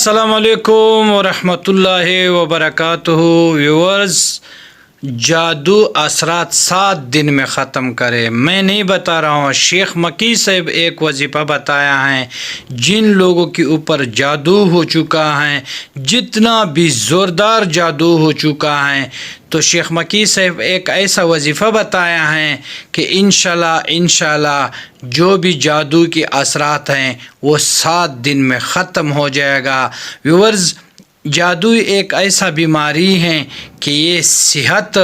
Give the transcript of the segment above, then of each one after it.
السلام علیکم ورحمۃ اللہ وبرکاتہ ویورز، جادو اثرات 7 دن میں ختم کرے۔ میں نہیں بتا رہا ہوں، شیخ مکی صاحب ایک وظیفہ بتایا ہے جن لوگوں کے اوپر جادو ہو چکا ہے، جتنا بھی زوردار جادو ہو چکا ہے، تو شیخ مکی صاحب ایک ایسا وظیفہ بتایا ہے کہ انشاءاللہ جو بھی جادو کے اثرات ہیں وہ 7 دن میں ختم ہو جائے گا۔ ویورز، جادو ایک ایسا بیماری ہے کہ یہ صحت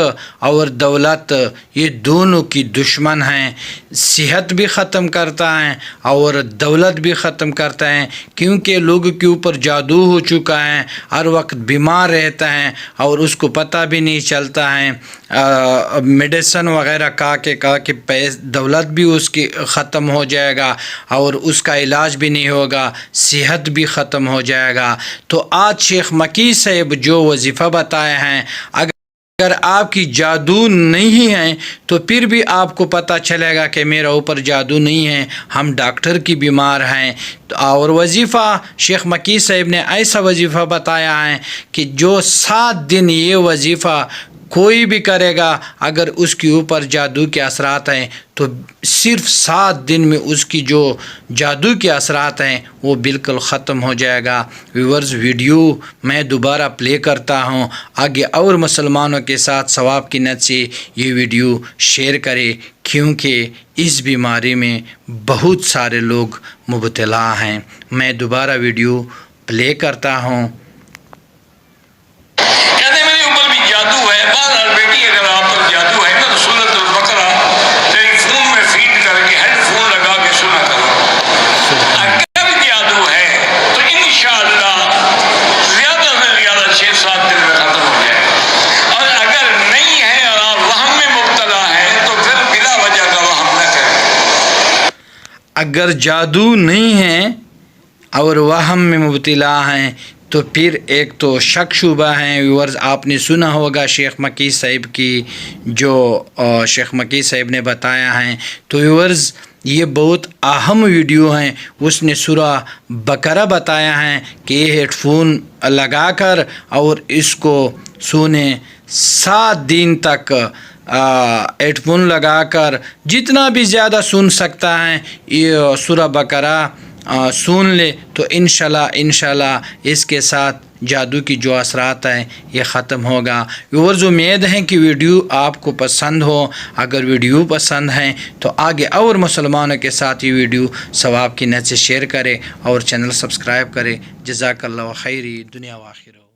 اور دولت یہ دونوں کی دشمن ہیں۔ صحت بھی ختم کرتا ہے اور دولت بھی ختم کرتا ہے، کیونکہ لوگوں کے اوپر جادو ہو چکا ہے، ہر وقت بیمار رہتا ہے اور اس کو پتہ بھی نہیں چلتا ہے۔ میڈیسن وغیرہ کا کے دولت بھی اس کی ختم ہو جائے گا اور اس کا علاج بھی نہیں ہوگا، صحت بھی ختم ہو جائے گا۔ تو آج شیخ مکی صاحب جو وظیفہ بتائے ہیں، اگر آپ کی جادو نہیں ہے تو پھر بھی آپ کو پتہ چلے گا کہ میرا اوپر جادو نہیں ہے، ہم ڈاکٹر کی بیمار ہیں۔ اور وظیفہ شیخ مکی صاحب نے ایسا وظیفہ بتایا ہے کہ جو 7 دن یہ وظیفہ کوئی بھی کرے گا، اگر اس کے اوپر جادو کے اثرات ہیں تو صرف 7 دن میں اس کی جو جادو کے اثرات ہیں وہ بالکل ختم ہو جائے گا۔ ویورز، ویڈیو میں دوبارہ پلے کرتا ہوں، آگے اور مسلمانوں کے ساتھ ثواب کی نیت سے یہ ویڈیو شیئر کرے، کیونکہ اس بیماری میں بہت سارے لوگ مبتلا ہیں۔ میں دوبارہ ویڈیو پلے کرتا ہوں۔ جادو ہے بہرحال بیٹی، اگر آپ پر جادو ہے نا تو سورۃ البقرہ تیری فون میں فیڈ کر کے ہیڈ فون لگا کے سنا کرو۔ اگر جادو ہے تو انشاءاللہ زیادہ سے زیادہ 6-7 دن میں ختم ہو جائے گا، اور اگر نہیں ہے اور آپ وہم میں مبتلا ہیں تو پھر بلا وجہ کا وہم نہ کریں۔ اگر جادو نہیں ہے اور وہم میں مبتلا ہیں تو پھر ایک تو شک شبہ ہیں۔ ویورز، آپ نے سنا ہوگا شیخ مکی صاحب کی جو شیخ مکی صاحب نے بتایا ہے، تو ویورز یہ بہت اہم ویڈیو ہیں۔ اس نے سورہ بقرہ بتایا ہے کہ یہ ہیڈ فون لگا کر اور اس کو سنیں 7 دن تک، ہیڈ فون لگا کر جتنا بھی زیادہ سن سکتا ہے یہ سورہ بقرہ سن لے تو انشاءاللہ اس کے ساتھ جادو کی جو اثرات ہیں یہ ختم ہوگا۔ ویورز، امید ہے کہ ویڈیو آپ کو پسند ہو۔ اگر ویڈیو پسند ہے تو آگے اور مسلمانوں کے ساتھ یہ ویڈیو ثواب کی نیت سے شیئر کرے اور چینل سبسکرائب کرے۔ جزاک اللہ خیر، دنیا و آخرہ۔